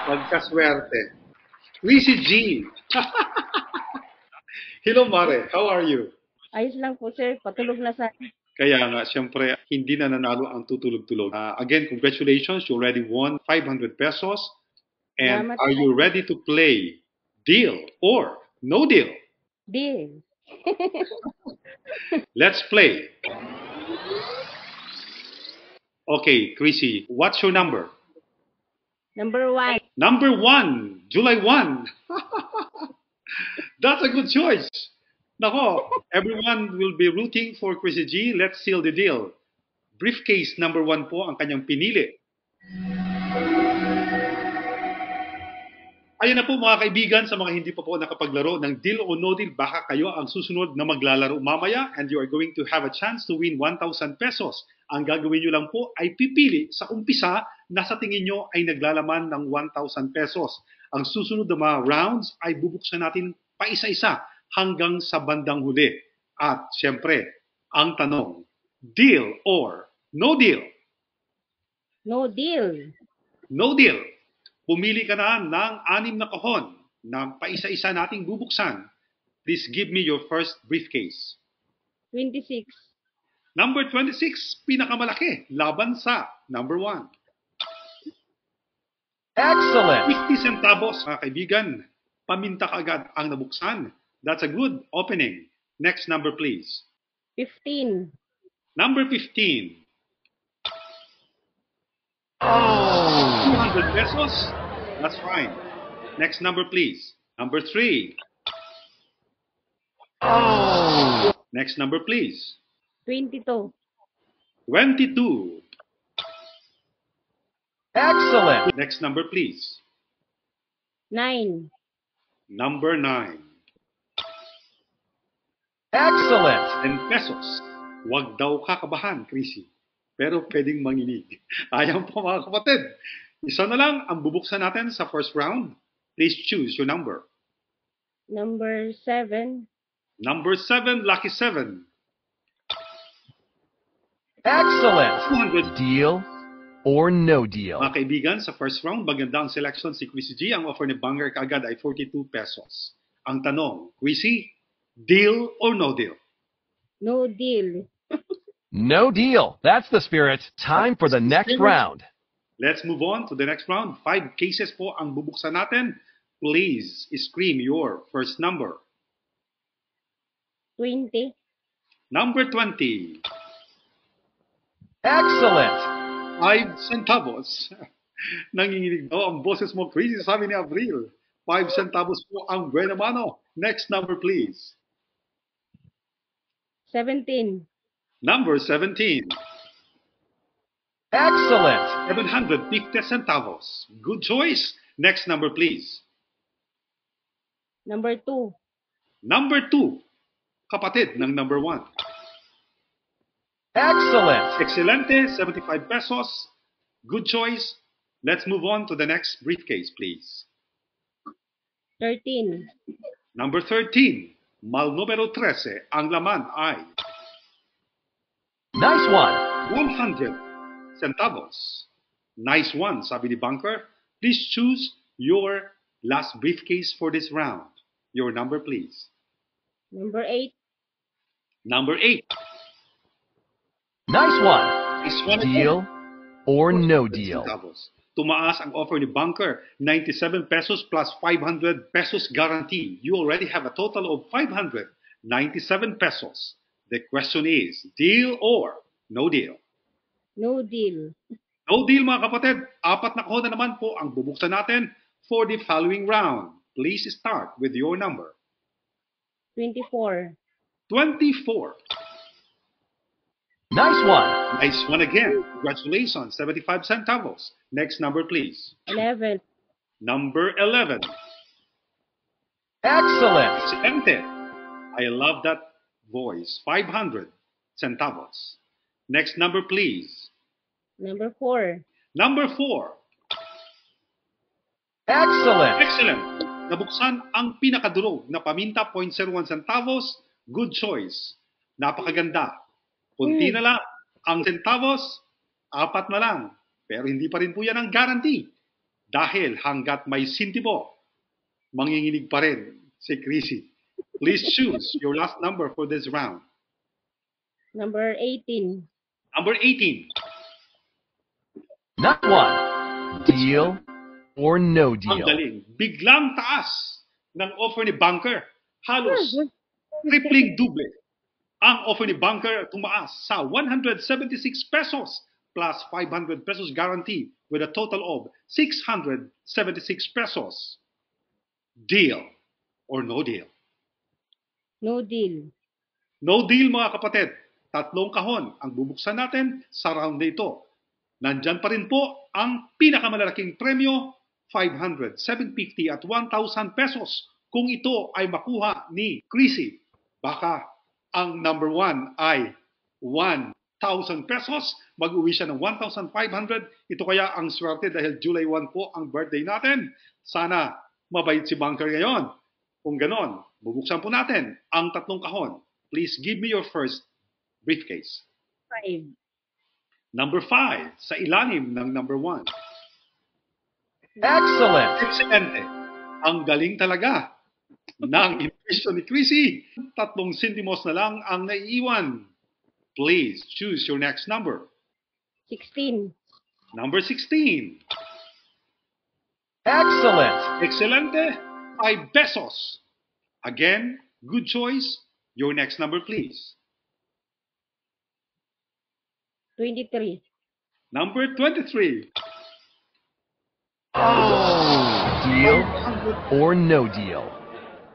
Magkaswerte. Chrissy G. Hello, Mare. How are you? Ayos lang po, sir. Patulog na sana. Kaya nga, siyempre, hindi na nanalo ang tutulog-tulog. Again, congratulations. You already won 500 pesos. And Salamat are po. you ready to play deal or no deal? Deal. Let's play. Okay, Chrissy, what's your number? Number 1. Number 1, July 1. That's a good choice. Nako, everyone will be rooting for Chrissy G. Let's seal the deal. Briefcase number 1 po ang kanyang pinili. Ayan na po mga kaibigan, sa mga hindi pa po nakapaglaro ng Deal o No Deal, baka kayo ang susunod na maglalaro mamaya and you are going to have a chance to win 1,000 pesos. Ang gagawin nyo lang po ay pipili sa umpisa na sa tingin nyo ay naglalaman ng 1,000 pesos. Ang susunod na mga rounds ay bubuksan natin pa isa-isa hanggang sa bandang huli. At syempre, ang tanong, deal or no deal? No deal. No deal. Pumili ka na ng 6 na kahon na paisa-isa nating bubuksan. Please give me your first briefcase. 26. Number 26, pinakamalaki, laban sa number 1. Excellent. 50 centavos, mga kaibigan. Paminta ka agad ang nabuksan. That's a good opening. Next number, please. 15. Number 15. Oh. 200 pesos. That's fine. Next number, please. Number 3. Oh. Next number, please. 22. 22. Excellent. Next number, please. 9. Number 9. Excellent. 10 pesos. Huwag daw kakabahan, Chrissy. Pero pwedeng manginig. Ayan po mga kapatid. Isa na lang ang bubuksan natin sa first round. Please choose your number. Number 7. Number 7, lucky 7. Excellent. 200. Deal or no deal? Mga kaibigan, sa first round, maganda ang selection si Chrissy G. Ang offer ni Banger kaagad ay 42 pesos. Ang tanong, Chrissy, deal or no deal? No deal. No deal. That's the spirit. Time for the next round. Let's move on to the next round. 5 cases po ang bubuksan natin. Please scream your first number. 20. Number 20. Excellent. 5 centavos. Nanginginig daw ang boses mo, Chrissy, sabi ni Avril. 5 centavos po ang buena mano. Next number, please. 17. Number 17. Excellent. 750 centavos. Good choice. Next number, please. Number 2. Number 2. Kapatid ng number 1. Excellent. Excelente, 75 pesos. Good choice. Let's move on to the next briefcase, please. 13. Number 13. Mal numero 13. Ang laman ay Nice one. 100 centavos. Nice one, sabi ni Bunker. Please choose your last briefcase for this round. Your number, please. Number 8. Number 8. Nice one. This one Deal or no deal? centavos. Tumaas ang offer ni Bunker. 97 pesos plus 500 pesos guarantee. You already have a total of 597 pesos. The question is, deal or no deal? No deal. No deal mga kapatid. 4 na kahon na naman po ang bubuksan natin for the following round. Please start with your number. 24. 24. Nice one. Nice one again. Congratulations. 75 centavos. Next number, please. 11. Number 11. Excellent. Excelente. I love that voice. 500 centavos. Next number, please. Number 4. Number 4. Excellent. Excellent. Nabuksan ang pinakadurog na paminta, 0.01 centavos. Good choice. Napakaganda. Kunti na lang. Ang centavos, 4 na lang. Pero hindi pa rin po yan ang guarantee. Dahil hanggat may sintimo, manginginig pa rin si Chrissy. Please choose your last number for this round. Number 18. Number 18. Not one. Deal or no Ang deal. galing. Biglang taas ng offer ni Bunker. Halos tripling double. Ang offer ni Bunker tumaas sa 176 pesos plus 500 pesos guarantee with a total of 676 pesos. Deal or no deal? No deal. No deal mga kapatid. Tatlong kahon ang bubuksan natin sa round na ito. Nandyan pa rin po ang pinakamalalaking premyo, 500, 750 at 1,000 pesos. Kung ito ay makuha ni Chrissy, baka ang number 1 ay 1,000 pesos. Mag-uwi siya ng 1,500. Ito kaya ang swerte dahil July 1 po ang birthday natin. Sana mabait si Bunker ngayon. Kung ganon, bubuksan po natin ang tatlong kahon. Please give me your first briefcase. 5. Number 5, sa ilalim ng number 1. Excellent. Excelente. Ang galing talaga ng impression ni Chrissy. 3 sentimos na lang ang naiiwan. Please choose your next number. 16. Number 16. Excellent. Excelente. 5 pesos. Again, good choice. Your next number, please. 23. Number 23. Deal or no deal.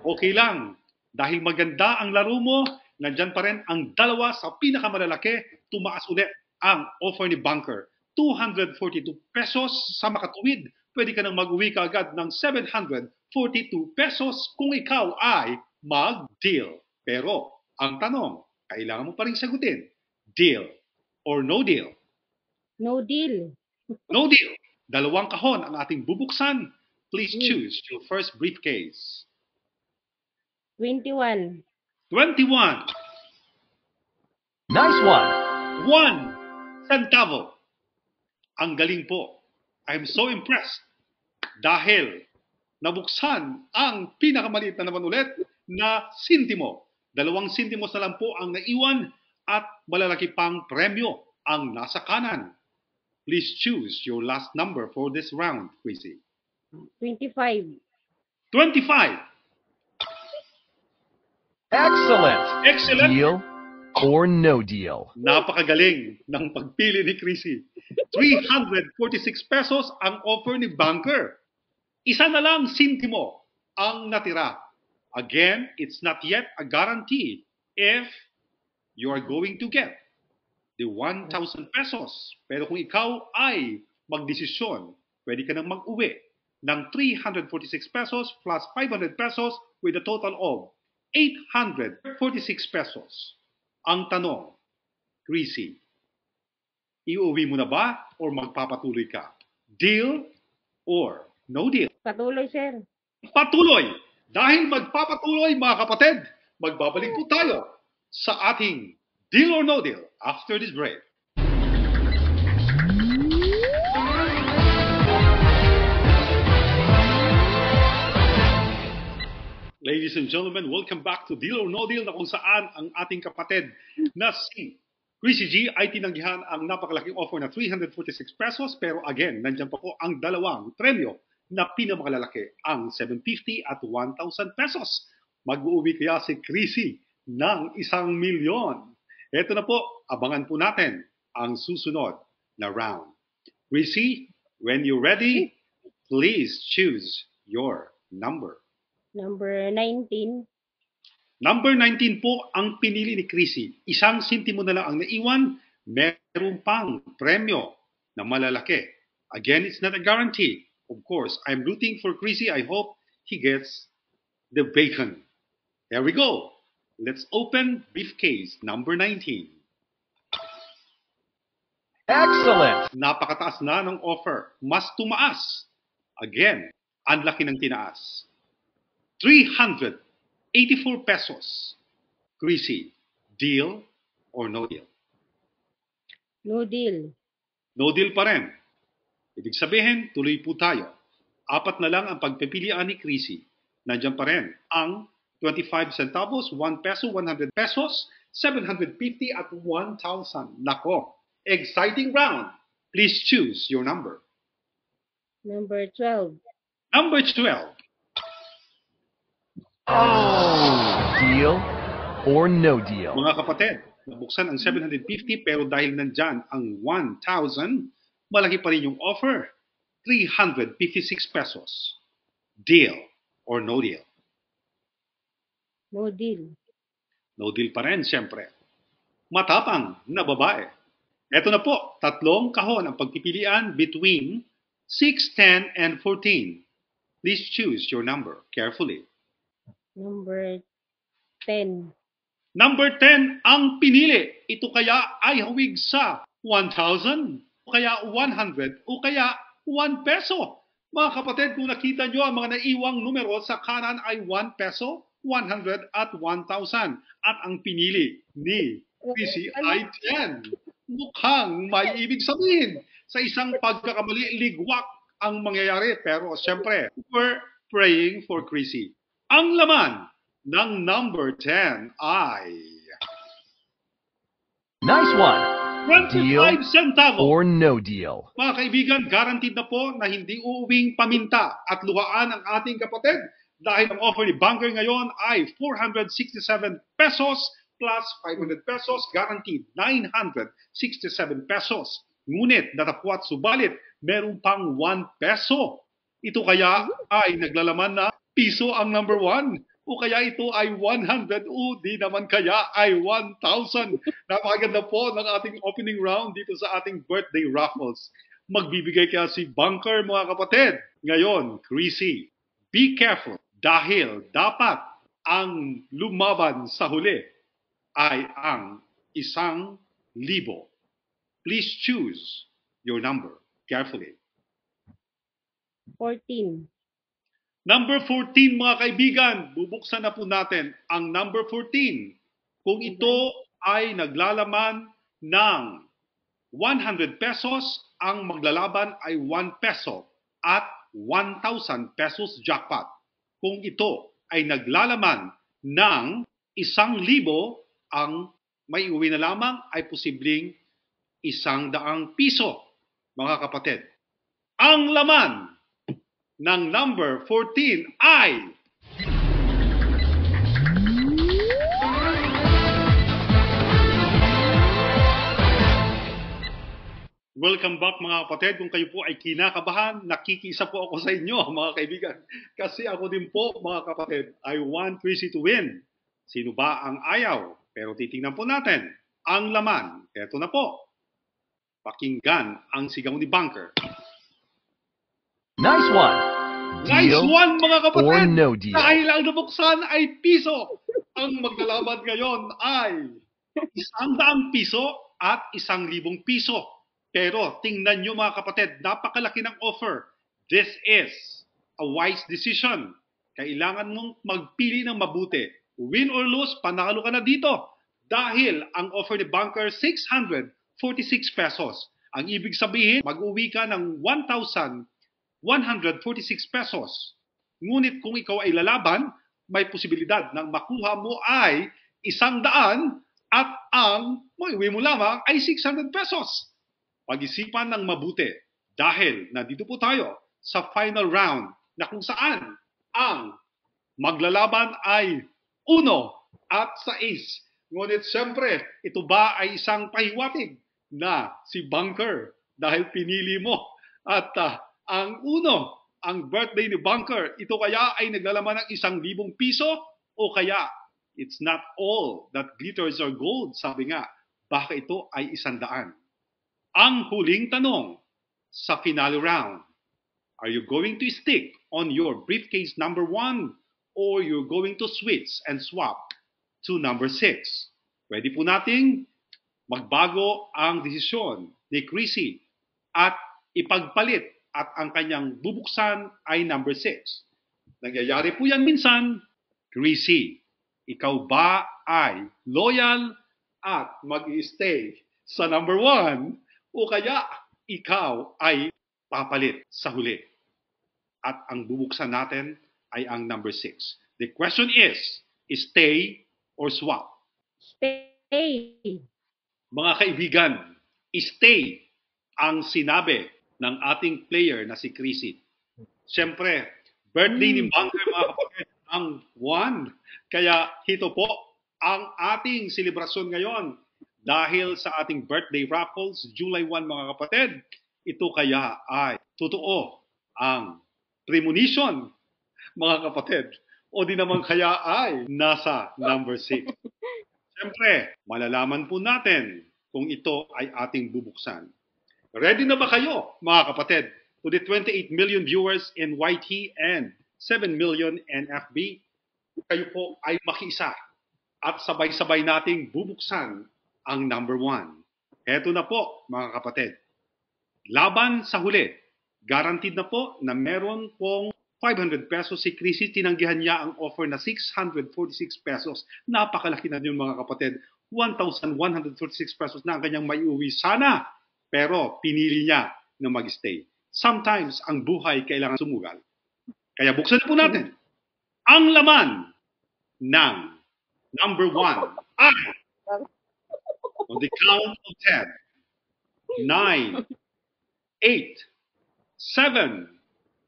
Okay lang. Dahil maganda ang laro mo, nandyan pa rin ang dalawa sa pinakamalalaki. Tumaas ulit ang offer ni Bunker. 242 pesos sa makatuwid. Pwede ka nang mag-uwi ka agad ng 742 pesos kung ikaw ay mag-deal. Pero ang tanong, kailangan mo pa rin sagutin. Deal or no deal? No deal. No deal. Dalawang kahon ang ating bubuksan. Please choose your first briefcase. 21. 21. Nice one. 1 centavo. Ang galing po. I'm so impressed. Dahil nabuksan ang pinakamaliit na naman ulit na sintimo. 2 sentimos na lang po ang naiwan at malalaki pang premyo ang nasa kanan. Please choose your last number for this round, Chrissy. 25. 25. Excellent. Excellent. Deal or no deal. Napakagaling ng pagpili ni Chrissy. 346 pesos ang offer ni Bunker. Isa na lang sintimo ang natira. Again, it's not yet a guarantee if you are going to get the 1,000 pesos. Pero kung ikaw ay magdesisyon, pwede ka nang mag-uwi ng 346 pesos plus 500 pesos with a total of 846 pesos. Ang tanong, Chrissy, iuwi mo na ba or magpapatuloy ka? Deal or no deal? Patuloy, sir. Patuloy! Dahil magpapatuloy mga kapatid, magbabalik po tayo sa ating Deal or No Deal after this break. Ladies and gentlemen, welcome back to Deal or No Deal na kung saan ang ating kapatid na si Chrissy G ay tinanggihan ang napakalaking offer na 346 pesos pero again, nandyan pa po ang dalawang premyo na pinamakalalaki ang 750 at 1,000 pesos. Mag-uuwi kaya si Chrissy ng 1,000,000. Ito na po, abangan po natin ang susunod na round. Chrissy, when you're ready, please choose your number. Number 19. Number 19 po ang pinili ni Chrissy. 1 sentimo na lang ang naiwan, meron pang premyo na malalaki. Again, it's not a guarantee. Of course, I'm rooting for Chrissy. I hope he gets the bacon. There we go. Let's open briefcase number 19. Excellent. Napakataas na ng offer. Mas tumaas. Again, ang laki ng tinaas. 384 pesos. Chrissy, deal or no deal? No deal. No deal pa rin. Ibig sabihin, tuloy po tayo. Apat na lang ang pagpipilian ni Chrissy. Nandiyan pa rin ang 25 centavos, 1 peso, 100 pesos, 750 at 1,000. Nako, exciting round. Please choose your number. Number 12. Number 12. Deal or no deal? Mga kapatid, nabuksan ang 750 pero dahil nandyan ang 1,000, malaki pa rin yung offer. 356 pesos. Deal or no deal? No deal. No deal pa rin, siyempre. Matapang na babae. Ito na po, tatlong kahon ang pagpipilian between 6, 10, and 14. Please choose your number carefully. Number 10. Number 10 ang pinili. Ito kaya ay hawig sa 1,000, o kaya 100, o kaya 1 peso. Mga kapatid, kung nakita nyo ang mga naiwang numero sa kanan ay 1 peso, 100 at 1,000. At ang pinili ni Chrissy ay 10. Mukhang may ibig sabihin. Sa isang pagkakamali, ligwak ang mangyayari. Pero siyempre, we're praying for Chrissy. Ang laman ng number 10 ay Nice one. 25 centavos. Or no deal? Mga kaibigan, guaranteed na po na hindi uuwing paminta at luhaan ang ating kapatid dahil ang offer ni Bunker ngayon ay 467 pesos plus 500 pesos, guaranteed 967 pesos. Ngunit datapwat subalit, meron pang 1 peso. Ito kaya ay naglalaman na piso ang number 1. O kaya ito ay 100 o di naman kaya ay 1,000. Napakaganda po ng ating opening round dito sa ating birthday raffles. Magbibigay kaya si Bunker, mga kapatid. Ngayon, Chrissy, be careful dahil dapat ang lumaban sa huli ay ang 1,000. Please choose your number carefully. 14. Number 14, mga kaibigan, bubuksan na po natin ang number 14. Kung ito ay naglalaman ng 100 pesos, ang maglalaban ay 1 peso at 1,000 pesos jackpot. Kung ito ay naglalaman ng 1,000, ang may uwi na lamang ay posibleng 100 piso, mga kapatid. Ang laman ng number 14 ay welcome back, mga kapatid. Kung kayo po ay kinakabahan, nakikiisa po ako sa inyo, mga kaibigan. Kasi ako din po, mga kapatid, I want Chrissy to win. Sino ba ang ayaw? Pero titingnan po natin ang laman. Ito na po. Pakinggan ang sigaw ni Bunker. Nice one. Nice Deal one, mga kapatid! or no deal? Dahil ang nabuksan ay piso. Ang maglalaban ngayon ay 100 piso at 1,000 piso. Pero tingnan nyo, mga kapatid, napakalaki ng offer. This is a wise decision. Kailangan mong magpili ng mabuti. Win or lose, panalo ka na dito. Dahil ang offer ni Bunker, 646 pesos. Ang ibig sabihin, mag-uwi ka ng 1,146 pesos. Ngunit kung ikaw ay lalaban, may posibilidad na makuha mo ay 100 at ang maiuwi mo lamang ay 600 pesos. Pag-isipan ng mabuti dahil nandito po tayo sa final round na kung saan ang maglalaban ay 1 at 6. Ngunit siyempre, ito ba ay isang pahiwatig na si Bunker dahil pinili mo at ang 1, ang birthday ni Bunker, ito kaya ay naglalaman ng 1,000 piso o kaya it's not all that glitters are gold. Sabi nga, baka ito ay 100. Ang huling tanong sa finale round, are you going to stick on your briefcase number 1 or you're going to switch and swap to number 6? Pwede po nating magbago ang desisyon ni Chrissy at ipagpalit at ang kanyang bubuksan ay number 6. Nangyayari po yan minsan. Chrissy, ikaw ba ay loyal at mag-i-stay sa number 1 o kaya ikaw ay papalit sa huli? at ang bubuksan natin ay ang number 6. The question is stay or swap? Stay. Mga kaibigan, stay ang sinabi ng ating player na si Chrissy. Siyempre, birthday ni Bunker, mga kapatid, ang 1. Kaya ito po ang ating selebrasyon ngayon. Dahil sa ating birthday raffles, July 1, mga kapatid, ito kaya ay totoo ang premonition, mga kapatid. O di naman kaya ay nasa number 6. Siyempre, malalaman po natin kung ito ay ating bubuksan. Ready na ba kayo, mga kapatid, to the 28 million viewers in YT and 7 million in FB? Kayo po ay makiisa at sabay-sabay nating bubuksan ang number 1. Eto na po, mga kapatid. Laban sa huli. Guaranteed na po na meron pong 500 pesos si Chrissy. Tinanggihan niya ang offer na 646 pesos. Napakalaki na yun, mga kapatid. 1,136 pesos na ang kanyang maiuwi sana. Pero pinili niya na mag-stay. Sometimes, ang buhay kailangan sumugal. Kaya buksan na po natin. Ang laman ng number 1 ay on the count of 10, 9, 8, 7,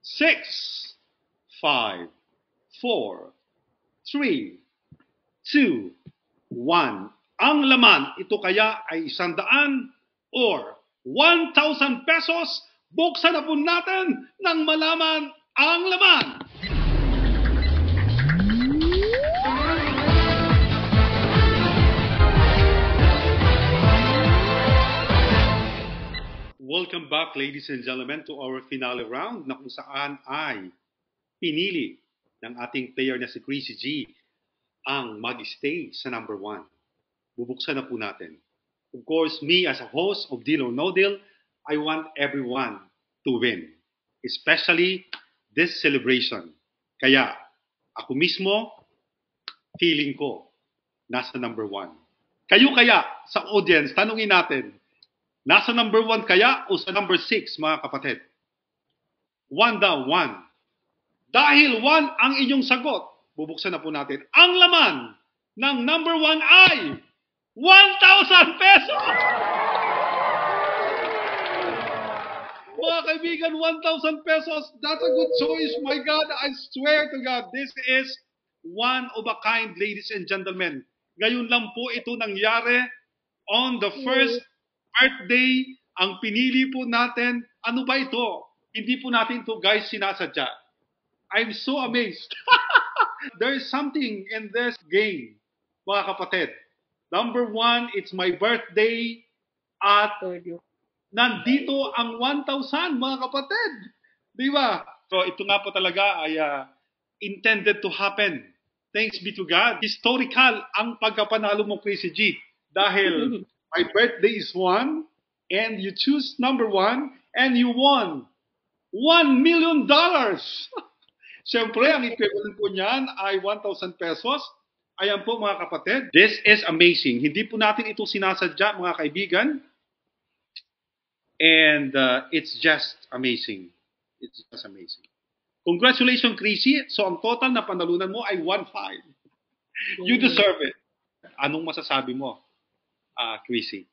6, 5, 4, 3, 2, 1. Ang laman, ito kaya ay 100 or 1,000 pesos. Buksan na po natin nang malaman ang laman. Welcome back, ladies and gentlemen, to our finale round na kung saan ay pinili ng ating player na si Chrissy G ang mag-stay sa number 1. Bubuksan na po natin. Of course, me as a host of Deal or No Deal, I want everyone to win, especially this celebration. Kaya ako mismo, feeling ko, nasa number 1. Kayo kaya sa audience, tanungin natin, nasa number 1 kaya o sa number 6, mga kapatid? 1 daw, 1. Dahil 1 ang inyong sagot, bubuksan na po natin. Ang laman ng number 1 ay 1,000 pesos! Mga kaibigan, 1,000 pesos. That's a good choice. My God, I swear to God, this is one of a kind, ladies and gentlemen. Ngayon lang po ito nangyari on the first birthday. Ang pinili po natin, ano ba ito? Hindi po natin ito, guys, sinasadya. I'm so amazed. There is something in this game, mga kapatid. Number 1, it's my birthday at nandito ang 1,000, mga kapatid. Di ba? So ito nga po talaga ay intended to happen. Thanks be to God. Historical ang pagkapanalo mo, Chrissy G. Dahil my birthday is 1 and you choose number 1 and you won $1 million. Siyempre, ang equivalent po niyan ay 1,000 pesos. Ayan po, mga kapatid. This is amazing. Hindi po natin ito sinasadya, mga kaibigan. And it's just amazing. It's just amazing. Congratulations, Chrissy. So, ang total na panalunan mo ay 1,500. You deserve it. Anong masasabi mo, Chrissy?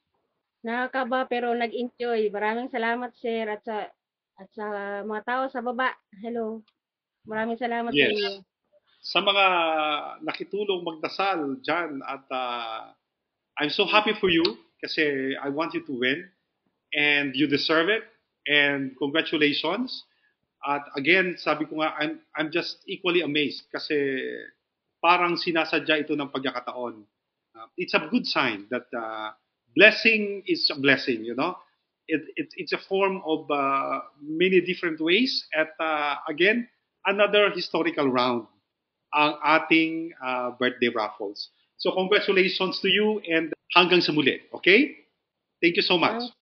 Nakakaba pero nag-enjoy. Maraming salamat, sir, at sa mga tao sa baba. Hello. Maraming salamat sa inyo. Sa mga nakitulong magdasal dyan at I'm so happy for you kasi I want you to win and you deserve it and congratulations. At again, sabi ko nga, I'm just equally amazed kasi parang sinasadya ito ng pagkakataon. It's a good sign that blessing is a blessing, you know. It's a form of many different ways. At again, another historical round ang ating birthday raffles. So congratulations to you and hanggang sa muli, okay? Thank you so much.